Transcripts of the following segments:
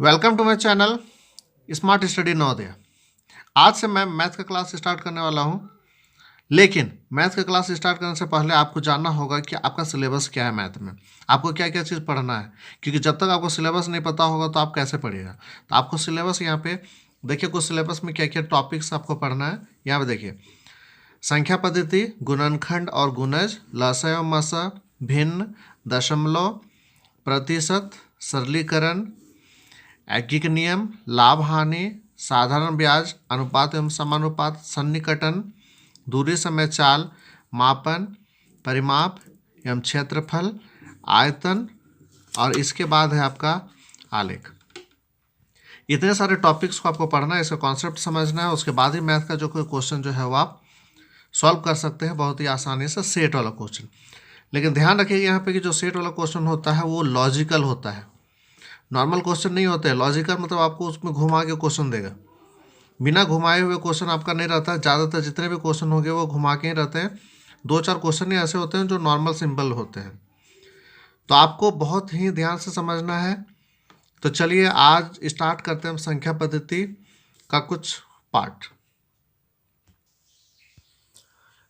Welcome to my channel smart study Navodaya. आज से मैं मैथ का क्लास स्टार्ट करने वाला हूं, लेकिन मैथ का क्लास स्टार्ट करने से पहले आपको जानना होगा कि आपका सिलेबस क्या है। मैथ में आपको क्या क्या चीज़ पढ़ना है, क्योंकि जब तक आपको सिलेबस नहीं पता होगा तो आप कैसे पढ़िएगा। तो आपको सिलेबस यहाँ पे देखिए, कुछ सिलेबस में क्या क्या टॉपिक्स आपको पढ़ना है। यहाँ पे देखिए, संख्या पद्धति, गुणनखंड और गुणज, लसाय और मसा, भिन्न, दशमलव, प्रतिशत, सरलीकरण, ऐकिक नियम, लाभ हानि, साधारण ब्याज, अनुपात एवं समानुपात, सन्निकटन, दूरी समय चाल, मापन, परिमाप एवं क्षेत्रफल, आयतन, और इसके बाद है आपका आलेख। इतने सारे टॉपिक्स को आपको पढ़ना है, इसका कॉन्सेप्ट समझना है, उसके बाद ही मैथ का जो कोई क्वेश्चन जो है वो आप सॉल्व कर सकते हैं बहुत ही आसानी से, सेट वाला क्वेश्चन। लेकिन ध्यान रखिएगा यहाँ पे कि जो सेट वाला क्वेश्चन होता है वो लॉजिकल होता है, नॉर्मल क्वेश्चन नहीं होते हैं। लॉजिकल मतलब आपको उसमें घुमा के क्वेश्चन देगा, बिना घुमाए हुए क्वेश्चन आपका नहीं रहता है। ज़्यादातर जितने भी क्वेश्चन होंगे वो घुमा के ही रहते हैं। 2-4 क्वेश्चन ही ऐसे होते हैं जो नॉर्मल सिंपल होते हैं, तो आपको बहुत ही ध्यान से समझना है। तो चलिए आज स्टार्ट करते हैं हम संख्या पद्धति का कुछ पार्ट।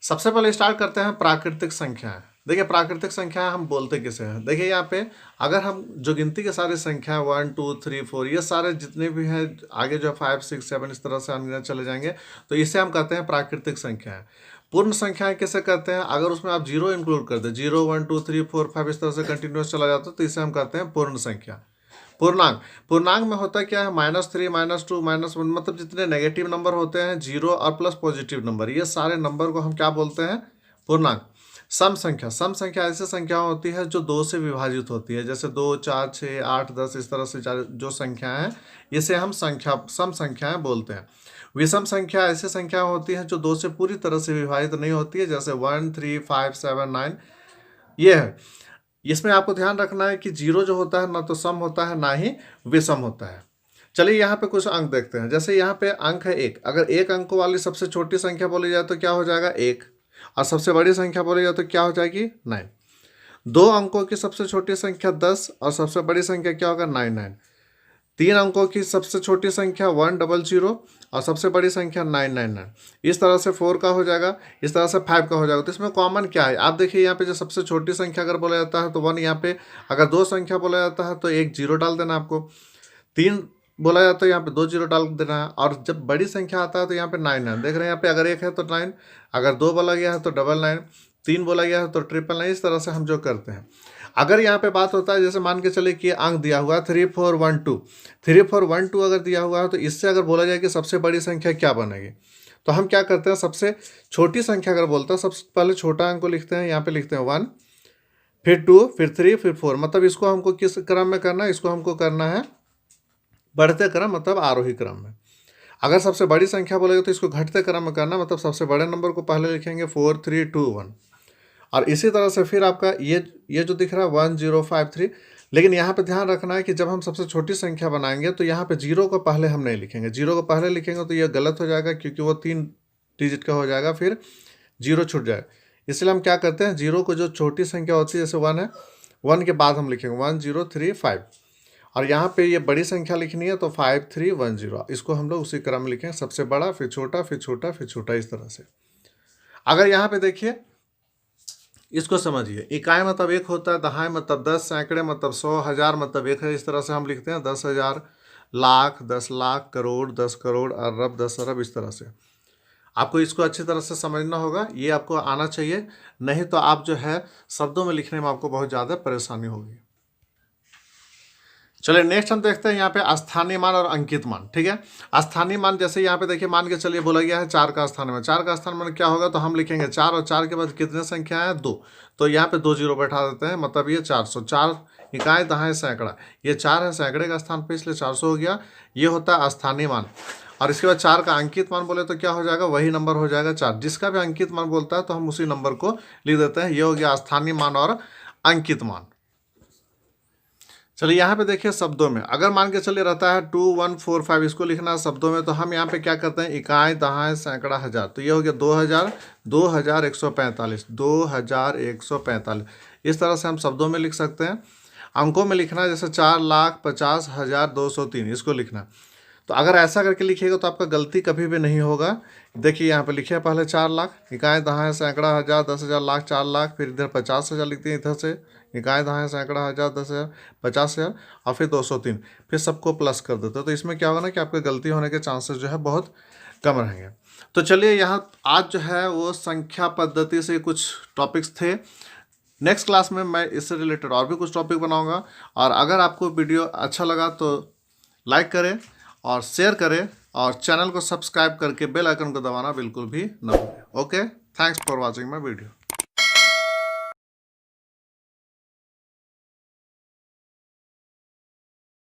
सबसे पहले स्टार्ट करते हैं प्राकृतिक संख्याएं। देखिए, प्राकृतिक संख्या हम बोलते किसे हैं। देखिए यहाँ पे अगर हम जो गिनती के सारी संख्या 1 2 3 4 ये सारे जितने भी हैं, आगे जो 5 6 7 इस तरह से अनगिनत चले जाएंगे, तो इसे हम कहते हैं प्राकृतिक संख्याएं। पूर्ण संख्याएं किसे कहते हैं? अगर उसमें आप जीरो इंक्लूड कर दे, 0 1 2 3 4 5 इस तरह से कंटिन्यूस चला जाता है, तो इसे हम कहते हैं पूर्ण संख्या। पूर्णांक, पूर्णांक में होता क्या है? -3 -2 -1, मतलब जितने नेगेटिव नंबर होते हैं, जीरो और प्लस पॉजिटिव नंबर, ये सारे नंबर को हम क्या बोलते हैं? पूर्णांक। सम संख्या, सम संख्या ऐसी संख्या होती है जो 2 से विभाजित होती है, जैसे 2 4 6 8 10 इस तरह से जो संख्या है, इसे हम सम संख्याएं बोलते हैं। विषम संख्या ऐसी संख्या होती है जो 2 से पूरी तरह से विभाजित नहीं होती है, जैसे 1 3 5 7 9, ये है। इसमें आपको ध्यान रखना है कि जीरो जो होता है ना तो सम होता है ना ही विषम होता है। चलिए यहाँ पे कुछ अंक देखते हैं। जैसे यहाँ पे अंक है 1, अगर 1 अंकों वाली सबसे छोटी संख्या बोली जाए तो क्या हो जाएगा? 1, और सबसे बड़ी संख्या बोली जाए तो क्या हो जाएगी? 9। 2 अंकों की सबसे छोटी संख्या 10 और सबसे बड़ी संख्या क्या होगा? 99। 3 अंकों की सबसे छोटी संख्या 100 और सबसे बड़ी संख्या 999। इस तरह से 4 का हो जाएगा, इस तरह से 5 का हो जाएगा। तो इसमें कॉमन क्या है? आप देखिए यहाँ पे जो सबसे छोटी संख्या अगर बोला जाता है तो 1, यहाँ पे अगर 2 संख्या बोला जाता है तो 1 जीरो डाल देना आपको, 3 बोला जाता है यहाँ पे 2 जीरो डाल देना है, और जब बड़ी संख्या आता है तो यहाँ पे 99 देख रहे हैं। यहाँ पे अगर 1 है तो 9, अगर 2 बोला गया है तो 999, 3 बोला गया है तो 999। इस तरह से हम जो करते हैं। अगर यहाँ पे बात होता है, जैसे मान के चले कि अंक दिया हुआ है 3 4 1 2, 3 4 1 2 अगर दिया हुआ है तो इससे अगर बोला जाए कि सबसे बड़ी संख्या क्या बनेगी, तो हम क्या करते हैं? सबसे छोटी संख्या अगर बोलता है, सबसे पहले छोटा अंक को लिखते हैं, यहाँ पे लिखते हैं 1, फिर 2, फिर 3, फिर 4। मतलब इसको हमको किस क्रम में करना है? इसको हमको करना है बढ़ते क्रम, मतलब आरोही क्रम में। अगर सबसे बड़ी संख्या बोलेगा तो इसको घटते क्रम में करना, मतलब सबसे बड़े नंबर को पहले लिखेंगे 4 3 2 1, और इसी तरह से फिर आपका ये जो दिख रहा है 1053। लेकिन यहाँ पे ध्यान रखना है कि जब हम सबसे छोटी संख्या बनाएंगे तो यहाँ पे जीरो को पहले हम नहीं लिखेंगे। जीरो को पहले लिखेंगे तो ये गलत हो जाएगा, क्योंकि वो 3 डिजिट का हो जाएगा, फिर जीरो छूट जाए। इसलिए हम क्या करते हैं? जीरो को जो छोटी संख्या होती है, जैसे 1 है, 1 के बाद हम लिखेंगे 1035, और यहाँ पे ये बड़ी संख्या लिखनी है तो 5310। इसको हम लोग उसी क्रम में लिखेंगे, सबसे बड़ा फिर छोटा फिर छोटा फिर छोटा, इस तरह से। अगर यहाँ पे देखिए, इसको समझिए, इकाई मतलब 1 होता है, दहाई मतलब 10, सैकड़े मतलब 100, हजार मतलब 1 है। इस तरह से हम लिखते हैं 10,000, लाख, 10 लाख, करोड़, 10 करोड़, अरब, 10 अरब, इस तरह से। आपको इसको अच्छी तरह से समझना होगा, ये आपको आना चाहिए, नहीं तो आप जो है शब्दों में लिखने में आपको बहुत ज़्यादा परेशानी होगी। चलिए नेक्स्ट हम देखते हैं यहाँ पे स्थानीय मान और अंकित मान। ठीक है, स्थानीय मान जैसे यहाँ पे देखिए, मान के चलिए बोला गया है 4 का स्थानीय मान। 4 का स्थानीय मान क्या होगा? तो हम लिखेंगे 4, और 4 के बाद कितने संख्या है? 2, तो यहाँ पे 2 जीरो बैठा देते हैं, मतलब ये 400। 4 इकाई, दहाई, सैकड़ा, ये 4 है सैकड़े का स्थान पे, इसलिए 400 हो गया। ये होता है स्थानीय मान। और इसके बाद 4 का अंकित मान बोले तो क्या हो जाएगा? वही नंबर हो जाएगा 4। जिसका भी अंकित मान बोलता है तो हम उसी नंबर को लिख देते हैं। ये हो गया स्थानीय मान और अंकित मान। चलिए यहाँ पे देखिए शब्दों में, अगर मान के चलिए रहता है 2 1 4 5, इसको लिखना है शब्दों में, तो हम यहाँ पे क्या करते हैं? इकाई, दहाई, सैकड़ा, हजार, तो ये हो गया 2000, 2145, 2145। इस तरह से हम शब्दों में लिख सकते हैं। अंकों में लिखना है, जैसे 4,50,203 इसको लिखना। तो अगर ऐसा करके लिखिएगा तो आपका गलती कभी भी नहीं होगा। देखिए यहाँ पे लिखिए पहले 4 लाख, इकाई दहाई सैकड़ा हज़ार 10,000 लाख 4 लाख, फिर इधर 50,000 लिखते हैं, इधर से इकाई दहाई सैकड़ा हज़ार 10,000 50,000 और फिर 203, फिर सबको प्लस कर देते हैं। तो इसमें क्या होगा ना कि आपके गलती होने के चांसेस जो है बहुत कम रहेंगे। तो चलिए यहाँ आज जो है वो संख्या पद्धति से कुछ टॉपिक्स थे। नेक्स्ट क्लास में मैं इससे रिलेटेड और भी कुछ टॉपिक बनाऊंगा। और अगर आपको वीडियो अच्छा लगा तो लाइक करें और शेयर करें और चैनल को सब्सक्राइब करके बेल आइकन को दबाना बिल्कुल भी ना भूलें। Okay, thanks for watching my video.